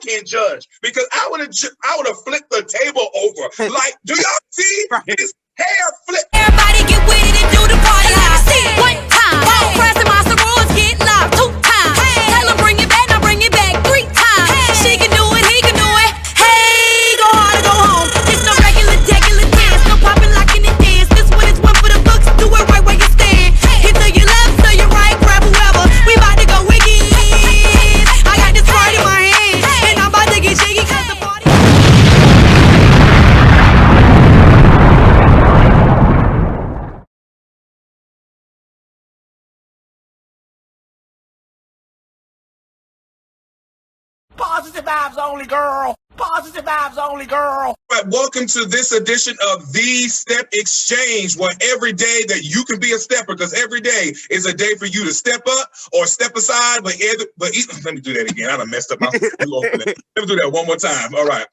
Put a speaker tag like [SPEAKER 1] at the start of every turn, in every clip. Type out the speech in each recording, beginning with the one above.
[SPEAKER 1] can't judge because I would have flipped the table over. Like, do y'all see this hair flip?
[SPEAKER 2] Everybody get with it and do the party. See it one time. Press and monster rules get locked 2 times. Tell her bring it back, now bring it back 3 times. She can do it, he can do it. Hey, go hard or go home. It's no regular dance, no popping, locking and dance. This one is one for the books. Do it right where you stand. Hit to your left, to your right, grab whoever. We about to go wicked. I got this part in my hand, and I'm about to get jiggy 'cause the party.
[SPEAKER 3] Positive vibes only, girl. Positive vibes only, girl.
[SPEAKER 1] Right, welcome to this edition of The Step Exchange, where every day that you can be a stepper, because every day is a day for you to step up or step aside. But let me do that again. I done messed up my. Let me do that one more time. All right.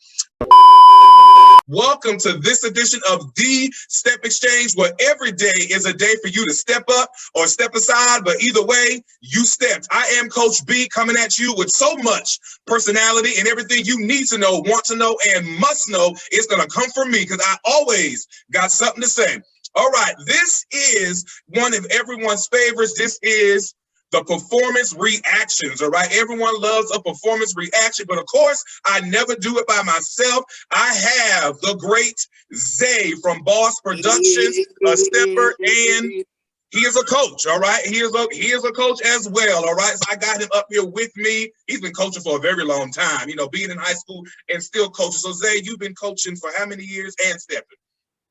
[SPEAKER 1] Welcome to this edition of The Step Exchange, where every day is a day for you to step up or step aside, but either way, you stepped. I am Coach B, coming at you with so much personality, and everything you need to know, want to know, and must know is going to come from me, because I always got something to say. All right, this is one of everyone's favorites. This is the performance reactions, all right? Everyone loves a performance reaction, but of course, I never do it by myself. I have the great Zay from Boss Productions, a stepper, and he is a coach, all right? He is a coach as well, all right? So I got him up here with me. He's been coaching for a very long time, you know, being in high school and still coaching. So Zay, you've been coaching for how many years and stepping?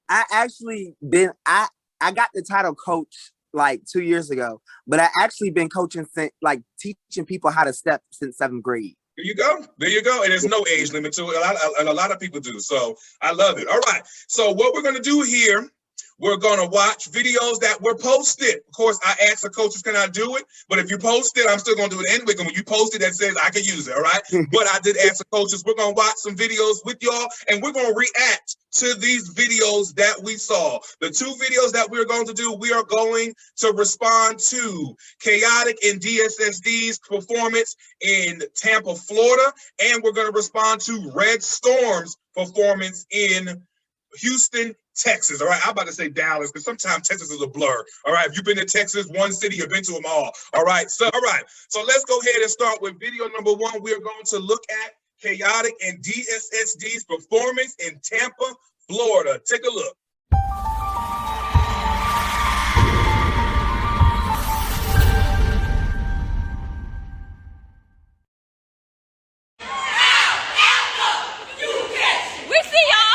[SPEAKER 4] I got the title coach like 2 years ago, but I actually been coaching since, like, teaching people how to step since 7th grade.
[SPEAKER 1] There you go. There you go. And there's no age limit to it. A lot of people do. So I love it. All right. So what we're going to do here, we're going to watch videos that were posted. Of course, I asked the coaches, can I do it? But if you post it, I'm still going to do it anyway. When you post it, that says I can use it, all right? But I did ask the coaches, we're going to watch some videos with y'all, and we're going to react to these videos that we saw. The 2 videos that we're going to do, we are going to respond to Khaotik and DSSD's performance in Tampa, Florida, and we're going to respond to Red Storm's performance in Houston, Texas. All right, I'm about to say Dallas because sometimes Texas is a blur. All right, if you've been to Texas, one city, you've been to them all. All right, so let's go ahead and start with video number 1. We're going to look at Khaotik and DSSD's performance in Tampa, Florida. Take a look.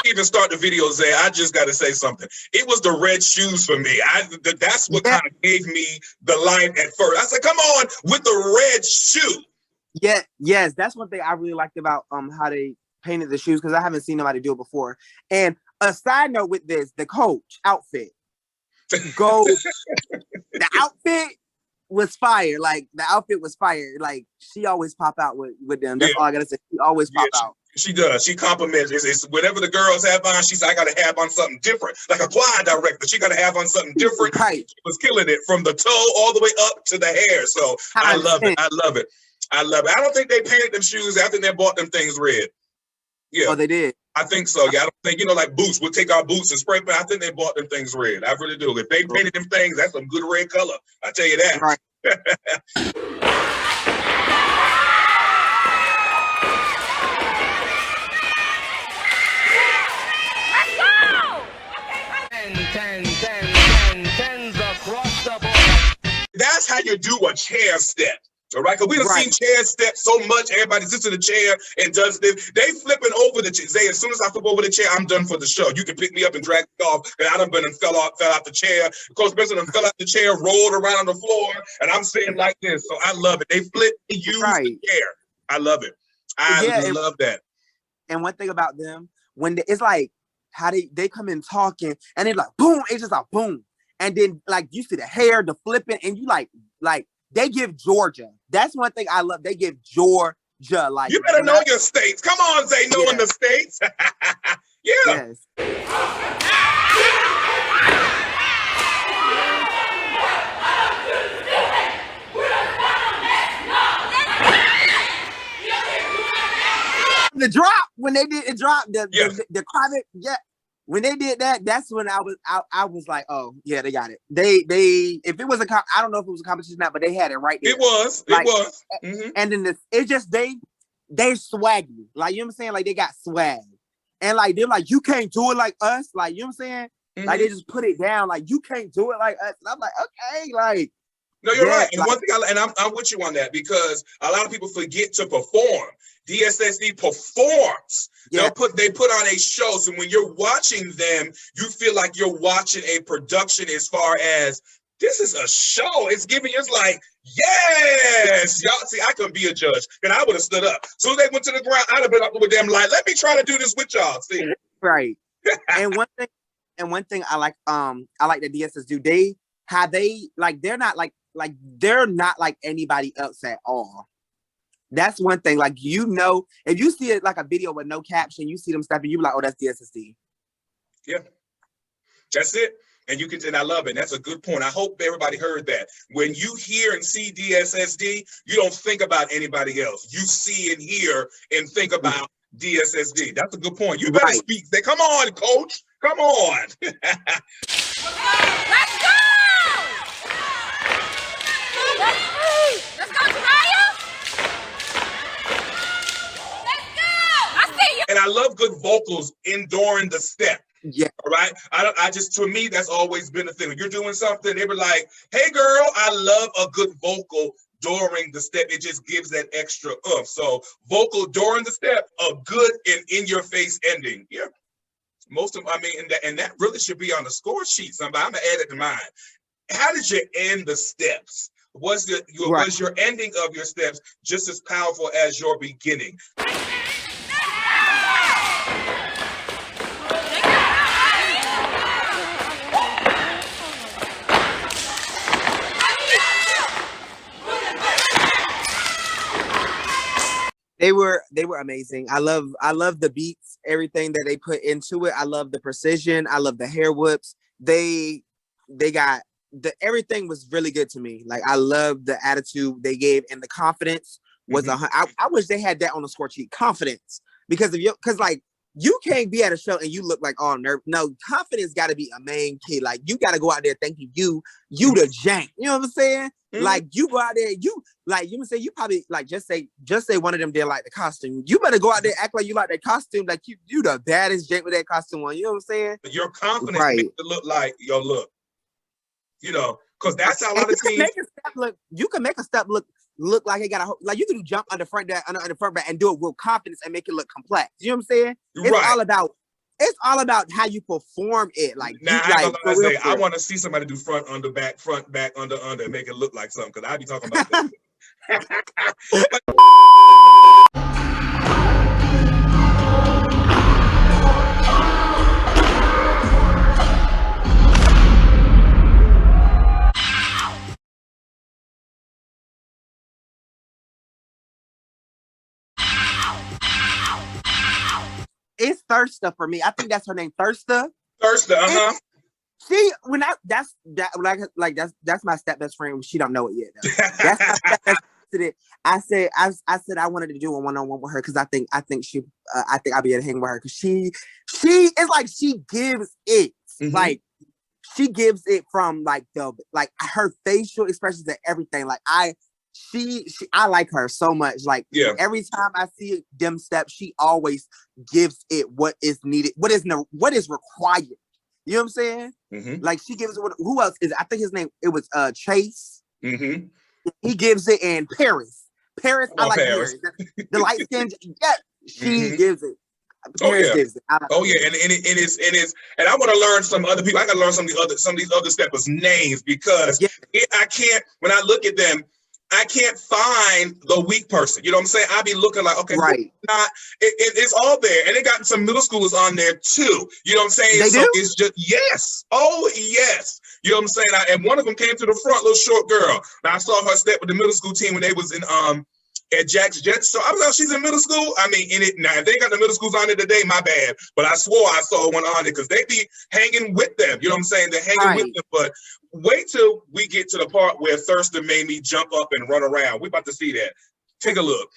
[SPEAKER 1] Even start the video, Zay, I just got to say something. It was the red shoes for me. That's what kind of gave me the light at first. I said, come on with the red shoe.
[SPEAKER 4] Yeah, yes, that's one thing I really liked about how they painted the shoes, because I haven't seen nobody do it before. And a side note with this, the coach outfit. The outfit was fire. Like, the outfit was fire. Like, she always pop out with them. That's all I gotta say. She always pop out.
[SPEAKER 1] She does. She compliments. It's whatever the girls have on. She said, I got to have on something different. Like a choir director, she got to have on something different.
[SPEAKER 4] Right.
[SPEAKER 1] She was killing it from the toe all the way up to the hair. So I love it. I love it. I love it. I don't think they painted them shoes. I think they bought them things red. Yeah.
[SPEAKER 4] Oh, they did?
[SPEAKER 1] I think so. Yeah. I don't think, like boots. We'll take our boots and spray paint. I think they bought them things red. I really do. If they painted them things, that's some good red color. I tell you that.
[SPEAKER 4] Right.
[SPEAKER 1] That's how you do a chair step. All right, because we done seen chair steps so much. Everybody sits in the chair and does this. They flipping over the chair. As soon as I flip over the chair, I'm done for the show. You can pick me up and drag me off. And I done been and fell out the chair. Coach Benson done fell out the chair, rolled around on the floor, and I'm sitting like this. So I love it. They flip and use the chair. I love it. I love that.
[SPEAKER 4] And one thing about them, when it's like how they come in talking, and they're like, boom, it's just like boom. And then, like, you see the hair, the flipping, and you like they give Georgia. That's one thing I love. They give Georgia. Like,
[SPEAKER 1] you better know your states. Come on, Zay, knowing the states. Yeah.
[SPEAKER 4] Yes. the drop, when they did the drop, the private, when they did that, that's when I was like, oh yeah, they got it. They if it was I don't know if it was a competition or not, but they had it right there.
[SPEAKER 1] It was.
[SPEAKER 4] Mm-hmm. And then they swaggy. Like, you know what I'm saying? Like, they got swag. And like, they're like, you can't do it like us. Like, you know what I'm saying? Mm-hmm. Like, they just put it down. Like, you can't do it like us. And I'm like, okay, like.
[SPEAKER 1] No, you're right. And one thing, I'm with you on that, because a lot of people forget to perform. DSSD performs. Yeah. They put on a show. So when you're watching them, you feel like you're watching a production, as far as this is a show. It's like, yes, y'all see, I couldn't be a judge, and I would have stood up. So as they went to the ground, I'd have been up with them like, let me try to do this with y'all. See,
[SPEAKER 4] right. And one thing I like the DSS do. They're not like anybody else at all. That's one thing. Like, you know, if you see it like a video with no caption, you see them stepping, you be like, oh, that's DSSD.
[SPEAKER 1] Yeah, that's it. And and I love it. That's a good point. I hope everybody heard that. When you hear and see DSSD, you don't think about anybody else. You see and hear and think about DSSD. That's a good point. You better speak. Say, come on, coach. Come on.
[SPEAKER 2] Let's go! Let's go, Mariah! Let's go! I see you!
[SPEAKER 1] And I love good vocals during the step.
[SPEAKER 4] Yeah.
[SPEAKER 1] All right. I just, to me, that's always been the thing. When you're doing something, they were like, hey, girl, I love a good vocal during the step. It just gives that extra oomph. So vocal during the step, a good and in your face ending. Yeah. And that really should be on the score sheet. I'm going to add it to mine. How did you end the steps? Was your ending of your steps just as powerful as your beginning?
[SPEAKER 4] They were amazing. I love the beats, everything that they put into it. I love the precision. I love the hair whips. They got everyththing was really good to me. Like, I love the attitude they gave, and the confidence was I wish they had that on the score sheet. Confidence, because you can't be at a show and you look like all nerve. No, confidence got to be a main key. Like, you got to go out there thinking you the jank. You know what I'm saying? Mm-hmm. Like, you go out there, you probably like just say one of them did like the costume. You better go out there, act like you like that costume, like you the baddest jank with that costume on. You know what I'm saying?
[SPEAKER 1] Your confidence makes it look like your look. You know, because that's how a lot of teams.
[SPEAKER 4] You can make a step look like it got like you can jump under front back and do it with confidence and make it look complex. You know what I'm saying? It's all about how you perform it. Like,
[SPEAKER 1] now, I want to see somebody do front back, under, and make it look like something, because I be talking about that.
[SPEAKER 4] It's Thirsta for me. I think that's her name, Thirsta.
[SPEAKER 1] Thirsta,
[SPEAKER 4] That's my step best friend. She don't know it yet. That's my step best friend. I said I wanted to do a one-on-one with her because I think I'll be able to hang with her, because she is like, she gives it. Mm-hmm. Like, she gives it from like her facial expressions and everything. Like, I like her so much. Like, every time I see them steps, she always gives it what is needed, what is required. You know what I'm saying? Mm-hmm. Like, she gives it. Who else is? I think his name. It was Chase.
[SPEAKER 1] Mm-hmm.
[SPEAKER 4] He gives it in Paris. I like Paris. The light skin. Yeah, she gives it. Gives it.
[SPEAKER 1] And it is. And I want to learn some other people. I got to learn some of these other steppers' names, because I can't. When I look at them, I can't find the weak person. You know what I'm saying? I be looking like, okay, it's all there. And they got some middle schoolers on there too. You know what I'm saying?
[SPEAKER 4] They do?
[SPEAKER 1] It's just, yes. Oh, yes. You know what I'm saying? And one of them came to the front, little short girl. Now, I saw her step with the middle school team when they was in at Jack's Jets. So I was like, she's in middle school. I mean, now, if they got the middle schools on it today, my bad. But I swore I saw one on it, because they be hanging with them. You know what I'm saying? They're hanging with them. But wait till we get to the part where Thirsta made me jump up and run around. We're about to see that. Take a look.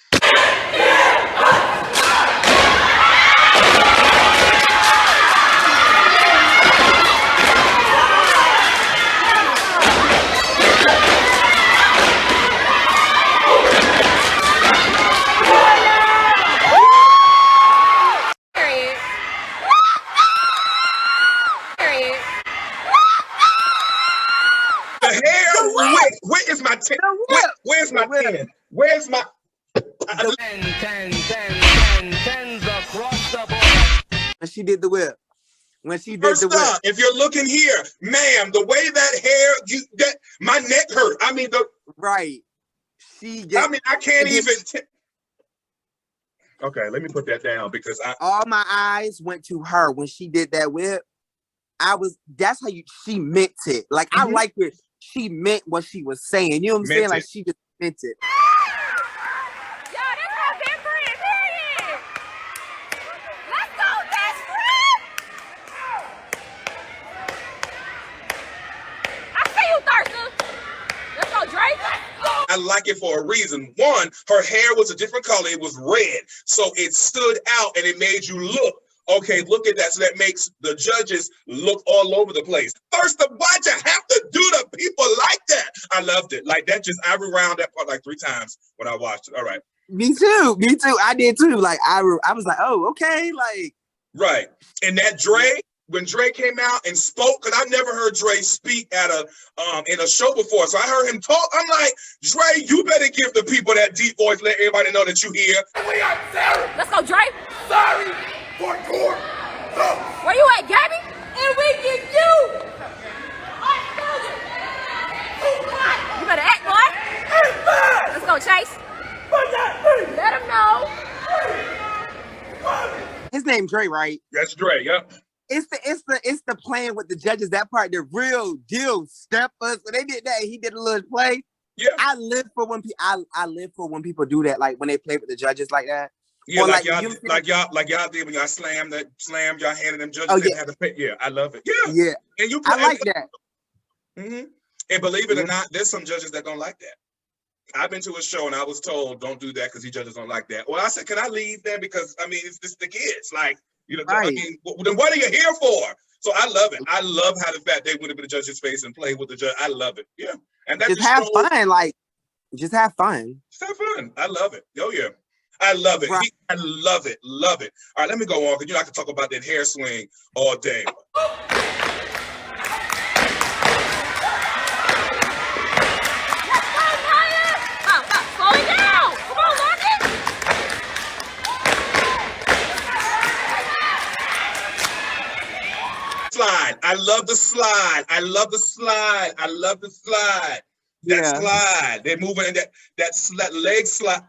[SPEAKER 1] The hair, where is my 10? Where's my 10? Where's my...
[SPEAKER 3] Tens across the board.
[SPEAKER 4] When she did the whip. When she did
[SPEAKER 1] First
[SPEAKER 4] the whip.
[SPEAKER 1] up, if you're looking here, ma'am, the way that hair, my neck hurt. I mean,
[SPEAKER 4] Right.
[SPEAKER 1] I can't even... Okay, let me put that down because
[SPEAKER 4] all my eyes went to her when she did that whip. That's how she meant it. Like, I like it. She meant what she was saying. You know what I'm saying? Like, she just meant it.
[SPEAKER 2] Yo, this my big friend, period. Let's go, best friend. I see you, Thurston. Let's go, Drake.
[SPEAKER 1] I like it for a reason. One, her hair was a different color. It was red. So it stood out and it made you look. Okay, look at that. So that makes the judges look all over the place. First, why'd you have to do the people like that? I loved it. Like that I rewound that part like 3 times when I watched it. All right.
[SPEAKER 4] Me too. I did too. Like I was like, oh, okay. Like
[SPEAKER 1] right. And that Dre, when Dre came out and spoke, because I've never heard Dre speak at in a show before. So I heard him talk. I'm like, Dre, you better give the people that deep voice, let everybody know that you here.
[SPEAKER 3] We are sorry.
[SPEAKER 2] Let's go, Drake.
[SPEAKER 3] Sorry for court.
[SPEAKER 2] Where you at, Gabby? And we get you. You better act, boy. Let's go, Chase. Let him know.
[SPEAKER 4] his name Dre, right?
[SPEAKER 1] That's Dre, yep.
[SPEAKER 4] It's the playing with the judges, that part, the real deal steppers. When they did that, he did a little play.
[SPEAKER 1] Yeah.
[SPEAKER 4] I live for when people do that, like when they play with the judges like that.
[SPEAKER 1] Yeah,
[SPEAKER 4] or
[SPEAKER 1] like y'all did when y'all slammed y'all handed them judges.
[SPEAKER 4] Oh,
[SPEAKER 1] They
[SPEAKER 4] yeah.
[SPEAKER 1] had to pay. Yeah, I love it. Yeah.
[SPEAKER 4] Yeah.
[SPEAKER 1] And you
[SPEAKER 4] I like that.
[SPEAKER 1] Mm-hmm. And believe it or not, there's some judges that don't like that. I've been to a show and I was told, don't do that because these judges don't like that. Well, I said, can I leave there? Because, I mean, it's just the kids. Like, you know,
[SPEAKER 4] Right.
[SPEAKER 1] I mean, then what are you here for? So I love it. I love how the fact they went into the judge's face and played with the judge. I love it. Yeah. And that
[SPEAKER 4] Just have fun. Like, just have fun.
[SPEAKER 1] Just have fun. I love it. Oh, yeah. I love it.
[SPEAKER 4] Right.
[SPEAKER 1] I love it. Love it. All right, let me go on because you know I can talk about that hair swing all day.
[SPEAKER 2] Slow it down. Come on, Marcus.
[SPEAKER 1] Slide. I love the slide. I love the slide. I love the slide. That
[SPEAKER 4] Yeah.
[SPEAKER 1] slide. They're moving in that leg slide.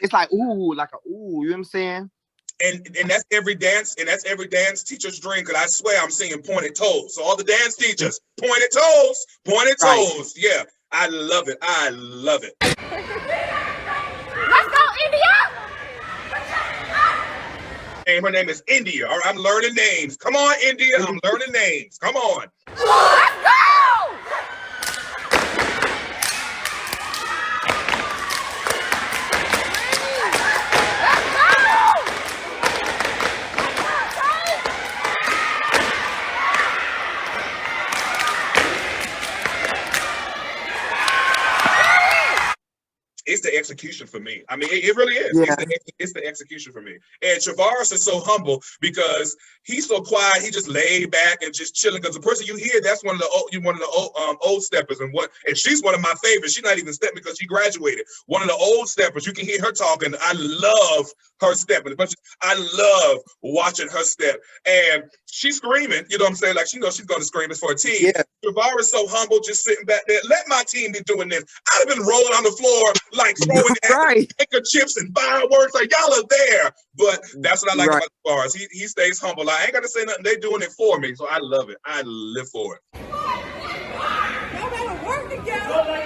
[SPEAKER 4] It's like, ooh, like a ooh, you know what I'm saying?
[SPEAKER 1] And that's every dance, teacher's dream. Cause I swear I'm seeing pointed toes. So all the dance teachers, pointed toes.
[SPEAKER 4] Right.
[SPEAKER 1] Yeah, I love it. I love it.
[SPEAKER 2] Let's go, India.
[SPEAKER 1] And her name is India. All right, I'm learning names. Come on, India. I'm learning names. Come on.
[SPEAKER 2] Let's go.
[SPEAKER 1] It's the execution for me. I mean, it really is.
[SPEAKER 4] Yeah.
[SPEAKER 1] It's the execution for me. And Travaris is so humble because he's so quiet. He just laid back and just chilling. Because the person you hear, that's one of the old steppers, and she's one of my favorites. She's not even stepping because she graduated. One of the old steppers. You can hear her talking. I love her stepping. But I love watching her step. And she's screaming. You know what I'm saying? Like she knows she's going to scream. It's for a team.
[SPEAKER 4] Yeah.
[SPEAKER 1] Travaris so humble, just sitting back there. Let my team be doing this. I'd have been rolling on the floor. Like throwing
[SPEAKER 4] Right.
[SPEAKER 1] handkerchiefs and fireworks, like y'all are there. But that's what I like
[SPEAKER 4] Right.
[SPEAKER 1] about Travaris. He stays humble. I ain't got to say nothing. They're doing it for me, so I love it. I live for it.
[SPEAKER 2] Y'all gotta work together.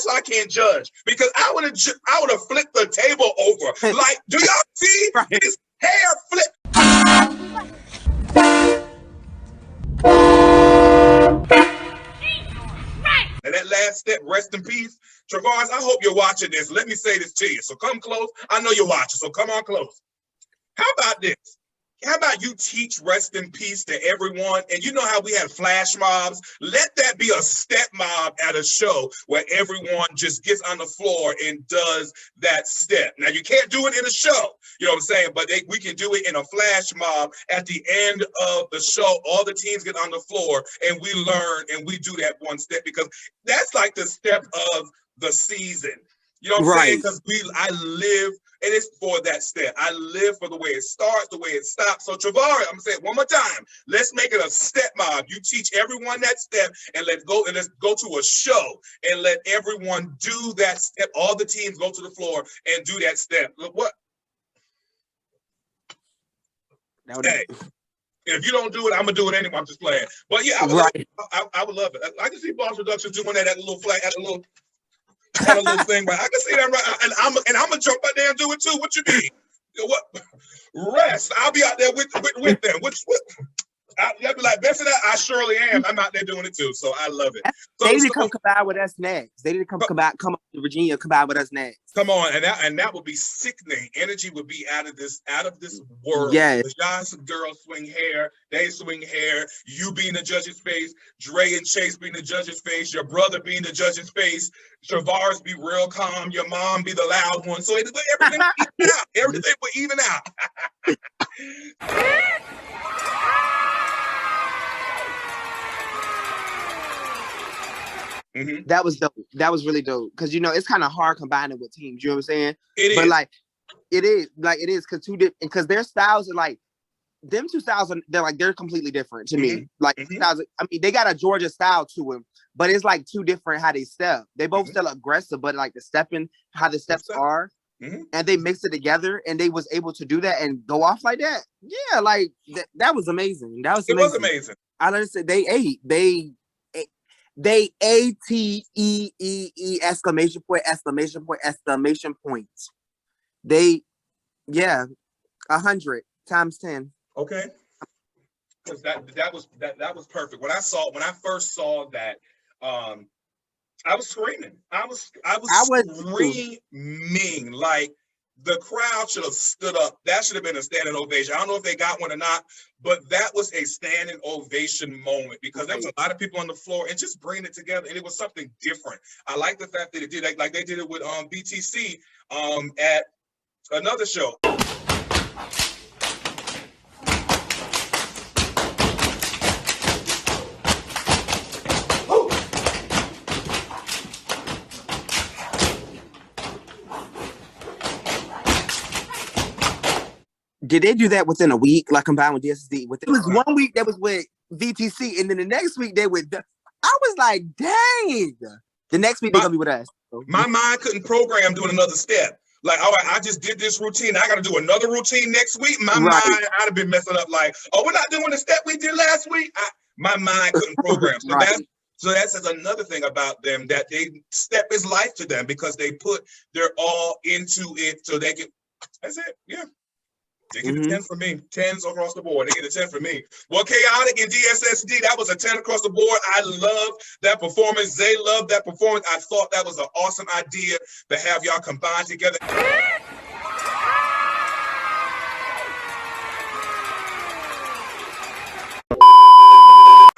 [SPEAKER 1] why I can't judge, because I would have flipped the table over. Like, do y'all see his hair flip? And that last step, rest in peace. Travaris, I hope you're watching this. Let me say this to you. So come close. I know you're watching, so come on close. How about this? How about you teach rest in peace to everyone? And you know how we have flash mobs? Let that be a step mob at a show where everyone just gets on the floor and does that step. Now, you can't do it in a show, you know what I'm saying? But we can do it in a flash mob at the end of the show. All the teams get on the floor and we learn and we do that one step, because that's like the step of the season. You know what I'm saying? Because I live, and it's for that step. I live for the way it starts, the way it stops. So Travari, I'm gonna say it one more time. Let's make it a step mob. You teach everyone that step, and let's go to a show and let everyone do that step. All the teams go to the floor and do that step. Look what? Hey, if you don't do it, I'm gonna do it anyway. I'm just playing. But yeah, I would love it. I can see Boss Productions doing that at a little flag, at a little thing, right? I can see that, right? And I'm gonna jump out there and do it too. What you mean? What? Rest. I'll be out there with them. I'll be like, best of that, I surely am. I'm out there doing it too. So I love it. So,
[SPEAKER 4] they need to come combine with us next. They need to come up to Virginia, combine with us next.
[SPEAKER 1] Come on, and that would be sickening. Energy would be out of this world.
[SPEAKER 4] Yeah.
[SPEAKER 1] The John's girls swing hair, they swing hair. You being the judge's face, Dre and Chase being the judge's face, your brother being the judge's face, Travaris be real calm, your mom be the loud one. So everything will even out. Everything will even out. Mm-hmm.
[SPEAKER 4] That was dope. That was really dope, because it's kind of hard combining with teams. You know what I'm saying?
[SPEAKER 1] But
[SPEAKER 4] it is because their styles are like them two styles. They're completely different to me. Styles, I mean, they got a Georgia style to them, but it's like two different how they step. They both still aggressive, but like the stepping, how the steps are, and they mixed it together, and they was able to do that and go off like that. Yeah, like that was amazing. That was amazing.
[SPEAKER 1] It was amazing.
[SPEAKER 4] I understand. They ATEEE exclamation point. They 100 times 10.
[SPEAKER 1] Okay. Because that was perfect. When I first saw that, I was screaming. I was screaming. Like, the crowd should have stood up. That should have been a standing ovation. I don't know if they got one or not, but that was a standing ovation moment, because there was a lot of people on the floor and just bringing it together, and it was something different. I like the fact that it did, like they did it with BTC at another show.
[SPEAKER 4] Did they do that within a week, like combined with DSSD? It was 1 week that was with VTC, and then the next week they with. I was like, dang. The next week they're gonna be with us.
[SPEAKER 1] My mind couldn't program doing another step. Like, all right, I just did this routine. I got to do another routine next week. My mind, I'd have been messing up. Like, oh, we're not doing the step we did last week. My mind couldn't program. So that's another thing about them, that step is life to them, because they put their all into it, so they can. That's it. Yeah. They get a 10 for me. 10s across the board. They get a 10 for me. Well, Khaotik and DSSD, that was a 10 across the board. I love that performance. They love that performance. I thought that was an awesome idea to have y'all combine together.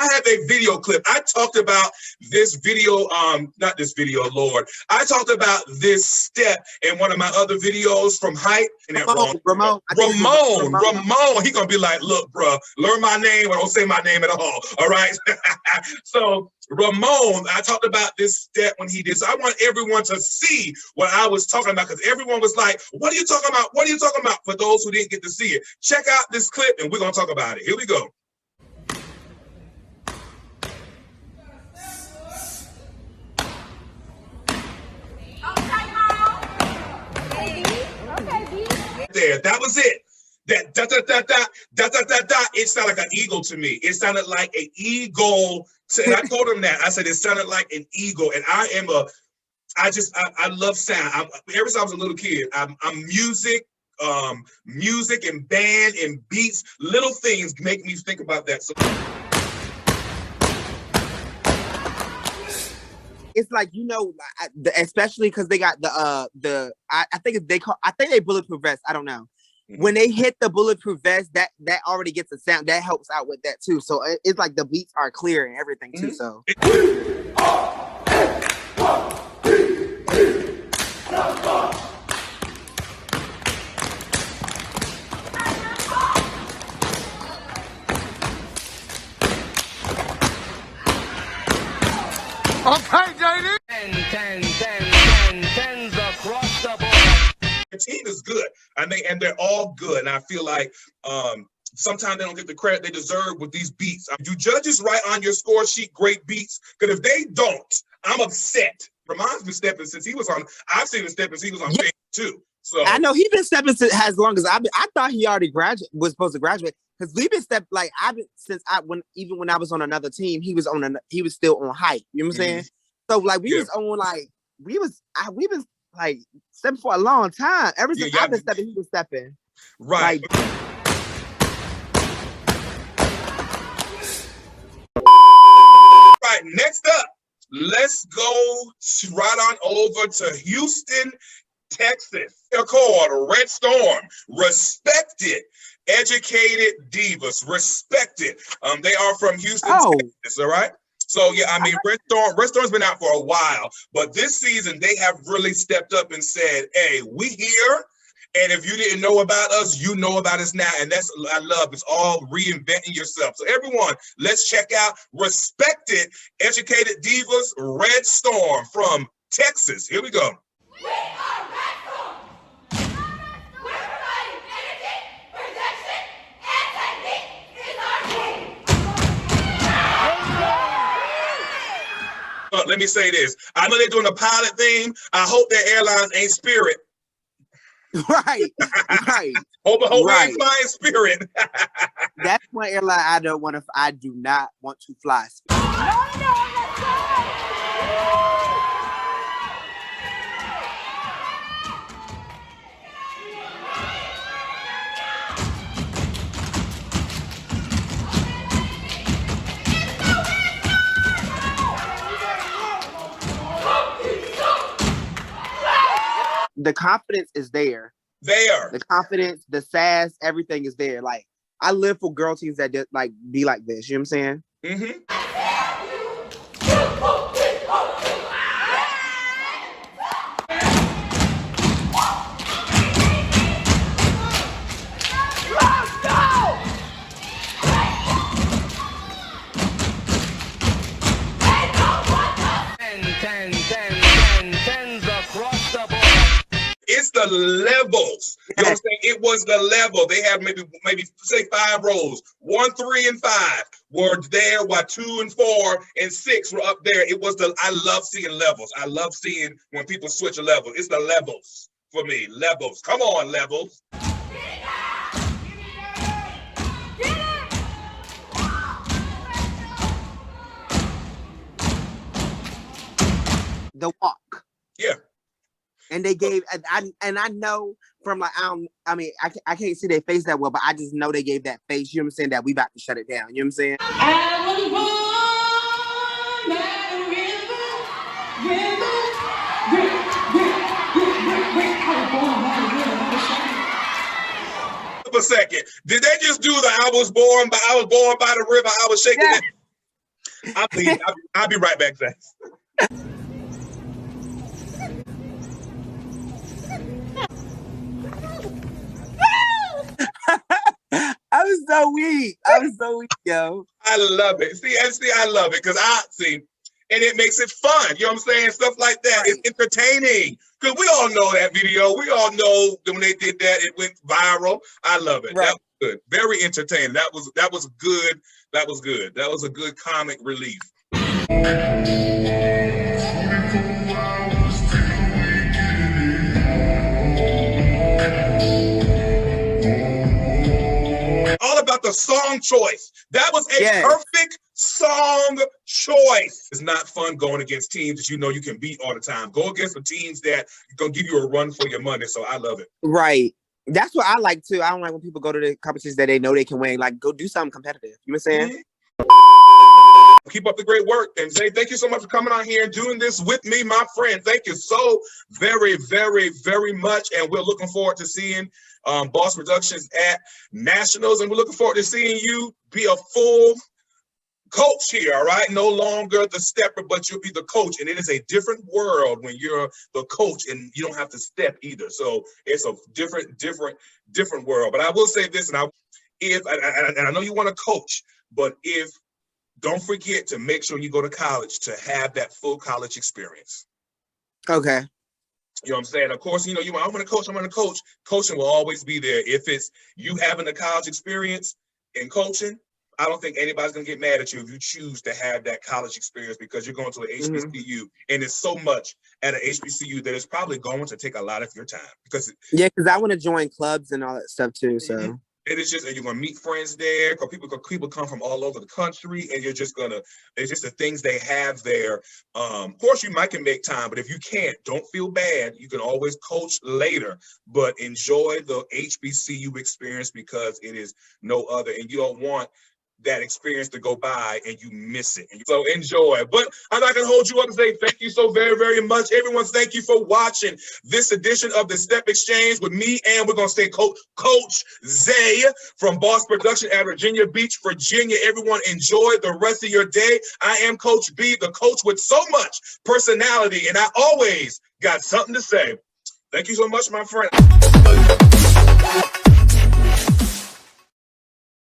[SPEAKER 1] I have a video clip. I talked about this video, not this video, Lord. I talked about this step in one of my other videos from Hype. Ramon. He gonna be like, look, bro, learn my name or don't say my name at all. All right. So Ramon, I talked about this step when he did. So I want everyone to see what I was talking about, because everyone was like, what are you talking about? What are you talking about? For those who didn't get to see it, check out this clip and we're gonna talk about it. Here we go. There, that was it. That it sounded like an eagle to me. It sounded like an eagle. And I told him that. I said it sounded like an eagle. And I am I love sound. Ever since I was a little kid, I'm music, music and band and beats. Little things make me think about that. So
[SPEAKER 4] it's like, you know, especially because they got I think they bulletproof vest. I don't know. When they hit the bulletproof vest, that already gets a sound that helps out with that too. So it's like the beats are clear and everything too. So
[SPEAKER 3] Okay, JD. 10s across the board.
[SPEAKER 1] the team is good. And they're all good. And I feel like sometimes they don't get the credit they deserve with these beats. Do judges write on your score sheet great beats? Because if they don't, I'm upset. Ramon's been stepping since he was on. I've seen him stepping since he was on stage too. So
[SPEAKER 4] I know he's been stepping as long as I've been. I thought he already was supposed to graduate because we've been even when I was on another team, he was still on hype. You know what I'm saying? So like we've been like stepping for a long time. Ever since I've been stepping, he was stepping.
[SPEAKER 1] Right.
[SPEAKER 4] Like,
[SPEAKER 1] right. Next up, let's go right on over to Houston, Texas. They're called Red Storm. Respected, educated divas. Respected. They are from Houston, Texas. All right. So yeah, I mean, Red Storm's been out for a while, but this season they have really stepped up and said, "Hey, we here." And if you didn't know about us, you know about us now. And that's I love. It's all reinventing yourself. So everyone, let's check out Respected, Educated Divas, Red Storm from Texas. Here we go.
[SPEAKER 2] We are Red Storm. We're providing energy, protection, and technique is our team.
[SPEAKER 1] Let me say this. I know they're doing a pilot theme. I hope their airlines ain't Spirit.
[SPEAKER 4] right.
[SPEAKER 1] Hope
[SPEAKER 4] Right.
[SPEAKER 1] ain't flying Spirit.
[SPEAKER 4] That's one airline I do not want to fly. The confidence is there. The confidence, the sass, everything is there. Like I live for girl teams that just like be like this. You know what I'm saying?
[SPEAKER 1] It's the levels. You know what I'm saying? It was the level. They have maybe say 5 rows. 1, 3, and 5 were there, while 2 and 4 and 6 were up there. I love seeing levels. I love seeing when people switch a level. It's the levels for me. Levels. Come on, levels.
[SPEAKER 4] The walk.
[SPEAKER 1] Yeah.
[SPEAKER 4] And they gave, and I know from like, I can't see their face that well, but I just know they gave that face, you know what I'm saying, that we about to shut it down, you know what I'm saying?
[SPEAKER 2] I was born by the river.
[SPEAKER 1] A second. Did they just do the I was born by the river, I was shaking it? I'll be right back, guys.
[SPEAKER 4] I was so weak, yo.
[SPEAKER 1] I love it. See, I love it because and it makes it fun. You know what I'm saying? Stuff like that. Right. It's entertaining. Because we all know that video. We all know that when they did that, it went viral. I love it. Right. That was good. Very entertaining. That was good. That was good. That was a good comic relief. All about the song choice. That was a perfect song choice. It's not fun going against teams that you know you can beat all the time. Go against the teams that are gonna give you a run for your money. So I love it.
[SPEAKER 4] Right. That's what I like too. I don't like when people go to the competitions that they know they can win. Like, go do something competitive. You know what I'm saying?
[SPEAKER 1] Keep up the great work. And Zay, thank you so much for coming on here and doing this with me, my friend. Thank you so very, very, very much. And we're looking forward to seeing Boss Productions at Nationals. And we're looking forward to seeing you be a full coach here, all right? No longer the stepper, but you'll be the coach. And it is a different world when you're the coach and you don't have to step either. So it's a different world. But I will say this, and I know you want to coach, but don't forget to make sure you go to college to have that full college experience.
[SPEAKER 4] Okay.
[SPEAKER 1] You know what I'm saying? Of course, you know, I'm going to coach. Coaching will always be there. If it's you having the college experience in coaching, I don't think anybody's going to get mad at you if you choose to have that college experience because you're going to an HBCU and it's so much at an HBCU that it's probably going to take a lot of your time. Because
[SPEAKER 4] I want to join clubs and all that stuff too. So
[SPEAKER 1] it is just, and you're going to meet friends there because people come from all over the country and it's just the things they have there. Of course, you might can make time, but if you can't, don't feel bad. You can always coach later, but enjoy the HBCU experience because it is no other. And you don't want that experience to go by and you miss it. So enjoy. But I'm not going to hold you up and say thank you so very, very much. Everyone, thank you for watching this edition of the Step Exchange with me. And we're going to say Coach Zay from Boss Production at Virginia Beach, Virginia. Everyone, enjoy the rest of your day. I am Coach B, the coach with so much personality, and I always got something to say. Thank you so much, my friend.